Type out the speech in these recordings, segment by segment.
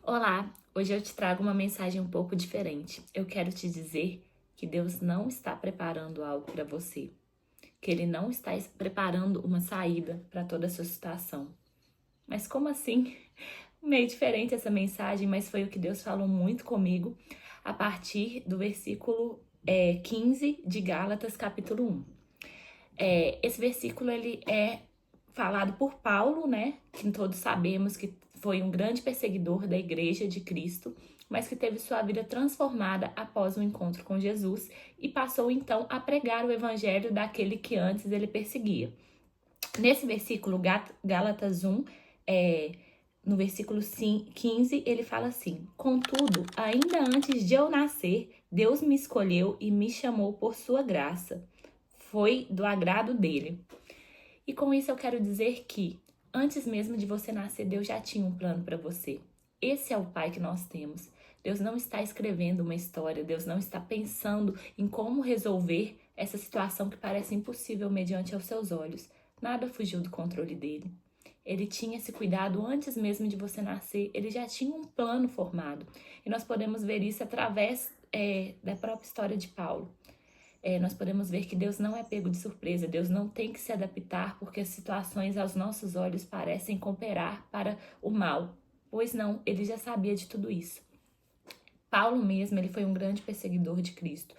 Olá, hoje eu te trago uma mensagem um pouco diferente. Eu quero te dizer que Deus não está preparando algo para você, que Ele não está preparando uma saída para toda a sua situação. Mas como assim? Meio diferente essa mensagem, mas foi o que Deus falou muito comigo a partir do versículo 15 de Gálatas, capítulo 1. Esse versículo ele é falado por Paulo, né? Que todos sabemos que foi um grande perseguidor da igreja de Cristo, mas que teve sua vida transformada após o encontro com Jesus e passou então a pregar o evangelho daquele que antes ele perseguia. Nesse versículo, Gálatas 1, no versículo 15, ele fala assim: Contudo, ainda antes de eu nascer, Deus me escolheu e me chamou por sua graça. Foi do agrado dele. E com isso eu quero dizer que, antes mesmo de você nascer, Deus já tinha um plano para você. Esse é o Pai que nós temos. Deus não está escrevendo uma história, Deus não está pensando em como resolver essa situação que parece impossível mediante aos seus olhos. Nada fugiu do controle dele. Ele tinha esse cuidado antes mesmo de você nascer, ele já tinha um plano formado. E nós podemos ver isso através da própria história de Paulo. Nós podemos ver que Deus não é pego de surpresa, Deus não tem que se adaptar porque as situações aos nossos olhos parecem cooperar para o mal. Pois não, ele já sabia de tudo isso. Paulo mesmo, ele foi um grande perseguidor de Cristo.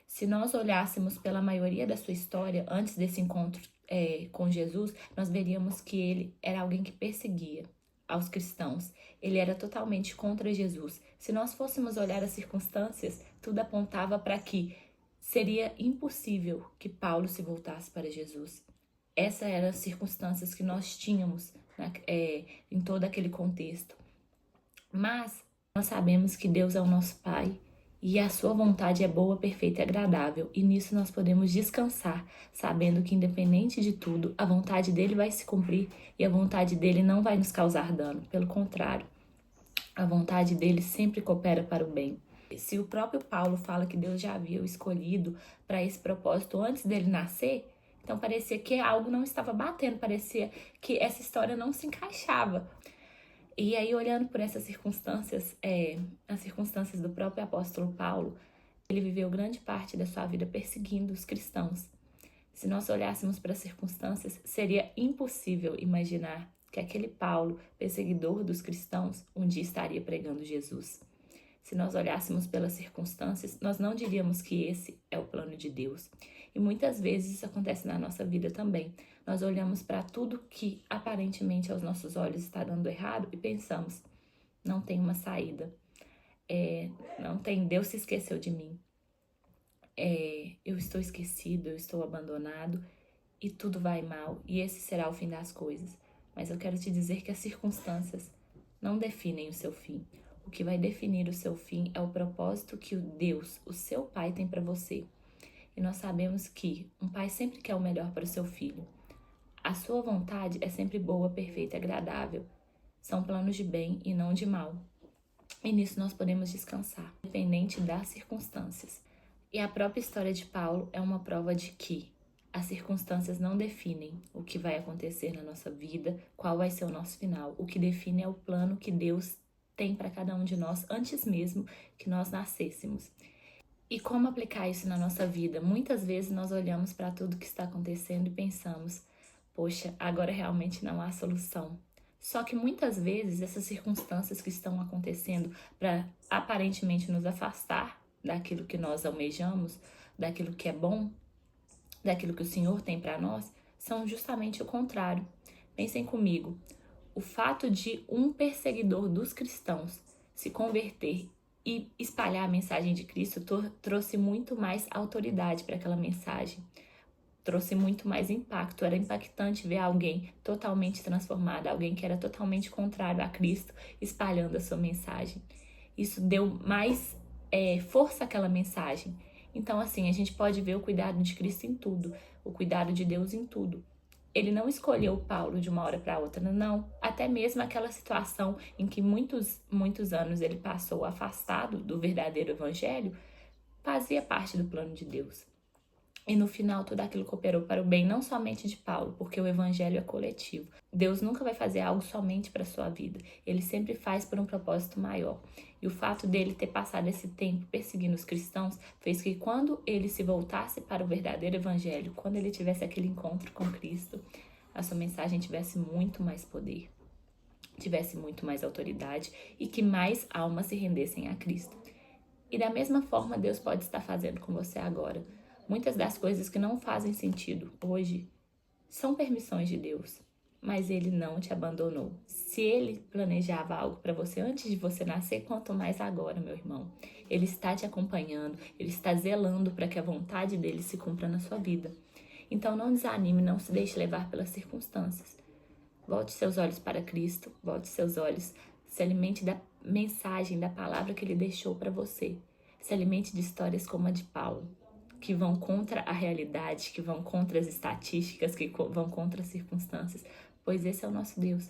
Se nós olhássemos pela maioria da sua história, antes desse encontro com Jesus, nós veríamos que ele era alguém que perseguia aos cristãos. Ele era totalmente contra Jesus. Se nós fôssemos olhar as circunstâncias, tudo apontava para que seria impossível que Paulo se voltasse para Jesus. Essas eram as circunstâncias que nós tínhamos em todo aquele contexto. Mas nós sabemos que Deus é o nosso Pai e a sua vontade é boa, perfeita e agradável. E nisso nós podemos descansar, sabendo que independente de tudo, a vontade dele vai se cumprir e a vontade dele não vai nos causar dano. Pelo contrário, a vontade dele sempre coopera para o bem. Se o próprio Paulo fala que Deus já havia o escolhido para esse propósito antes dele nascer, então parecia que algo não estava batendo, parecia que essa história não se encaixava. E aí, olhando por essas circunstâncias, as circunstâncias do próprio apóstolo Paulo, ele viveu grande parte da sua vida perseguindo os cristãos. Se nós olhássemos para as circunstâncias, seria impossível imaginar que aquele Paulo, perseguidor dos cristãos, um dia estaria pregando Jesus. Se nós olhássemos pelas circunstâncias, nós não diríamos que esse é o plano de Deus. E muitas vezes isso acontece na nossa vida também. Nós olhamos para tudo que aparentemente aos nossos olhos está dando errado e pensamos, não tem uma saída. Não tem, Deus se esqueceu de mim. Eu estou esquecido, eu estou abandonado e tudo vai mal e esse será o fim das coisas. Mas eu quero te dizer que as circunstâncias não definem o seu fim. O que vai definir o seu fim é o propósito que o Deus, o seu Pai, tem para você. E nós sabemos que um pai sempre quer o melhor para o seu filho. A sua vontade é sempre boa, perfeita e agradável. São planos de bem e não de mal. E nisso nós podemos descansar, independente das circunstâncias. E a própria história de Paulo é uma prova de que as circunstâncias não definem o que vai acontecer na nossa vida, qual vai ser o nosso final. O que define é o plano que Deus tem para cada um de nós antes mesmo que nós nascêssemos. E como aplicar isso na nossa vida? Muitas vezes nós olhamos para tudo que está acontecendo e pensamos, poxa, agora realmente não há solução. Só que muitas vezes essas circunstâncias que estão acontecendo para aparentemente nos afastar daquilo que nós almejamos, daquilo que é bom, daquilo que o Senhor tem para nós, são justamente o contrário. Pensem comigo, o fato de um perseguidor dos cristãos se converter e espalhar a mensagem de Cristo trouxe muito mais autoridade para aquela mensagem, trouxe muito mais impacto. Era impactante ver alguém totalmente transformado, alguém que era totalmente contrário a Cristo, espalhando a sua mensagem. Isso deu mais força àquela mensagem. Então, assim, a gente pode ver o cuidado de Cristo em tudo, o cuidado de Deus em tudo. Ele não escolheu Paulo de uma hora para outra, não. Até mesmo aquela situação em que muitos anos ele passou afastado do verdadeiro evangelho, fazia parte do plano de Deus. E no final, tudo aquilo cooperou para o bem, não somente de Paulo, porque o evangelho é coletivo. Deus nunca vai fazer algo somente para a sua vida. Ele sempre faz por um propósito maior. E o fato dele ter passado esse tempo perseguindo os cristãos fez que quando ele se voltasse para o verdadeiro evangelho, quando ele tivesse aquele encontro com Cristo, a sua mensagem tivesse muito mais poder, tivesse muito mais autoridade e que mais almas se rendessem a Cristo. E da mesma forma, Deus pode estar fazendo com você agora. Muitas das coisas que não fazem sentido hoje são permissões de Deus, mas Ele não te abandonou. Se Ele planejava algo para você antes de você nascer, quanto mais agora, meu irmão. Ele está te acompanhando, Ele está zelando para que a vontade dele se cumpra na sua vida. Então não desanime, não se deixe levar pelas circunstâncias. Volte seus olhos para Cristo, volte seus olhos, se alimente da mensagem, da palavra que Ele deixou para você. Se alimente de histórias como a de Paulo, que vão contra a realidade, que vão contra as estatísticas, que vão contra as circunstâncias, pois esse é o nosso Deus.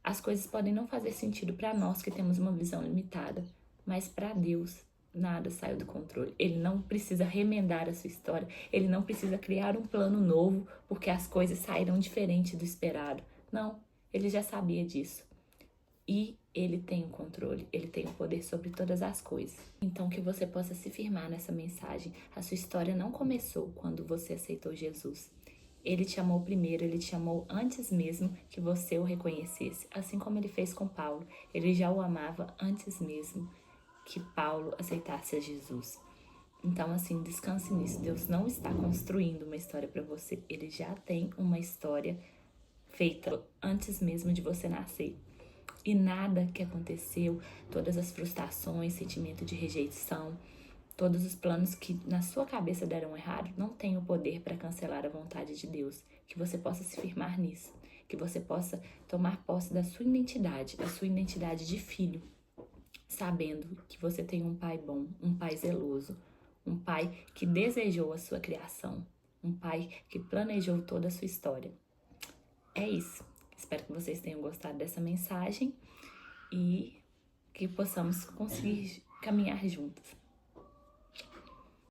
As coisas podem não fazer sentido para nós que temos uma visão limitada, mas para Deus nada saiu do controle. Ele não precisa remendar a sua história, ele não precisa criar um plano novo porque as coisas saíram diferente do esperado. Não, ele já sabia disso. E ele tem o controle, ele tem o poder sobre todas as coisas. Então que você possa se firmar nessa mensagem. A sua história não começou quando você aceitou Jesus. Ele te amou primeiro, ele te amou antes mesmo que você o reconhecesse. Assim como ele fez com Paulo. Ele já o amava antes mesmo que Paulo aceitasse a Jesus. Então, assim, descanse nisso. Deus não está construindo uma história para você. Ele já tem uma história feita antes mesmo de você nascer. E nada que aconteceu, todas as frustrações, sentimento de rejeição, todos os planos que na sua cabeça deram errado, não tem o poder para cancelar a vontade de Deus. Que você possa se firmar nisso. Que você possa tomar posse da sua identidade de filho, sabendo que você tem um pai bom, um pai zeloso, um pai que desejou a sua criação, um pai que planejou toda a sua história. É isso. Espero que vocês tenham gostado dessa mensagem e que possamos conseguir caminhar juntos.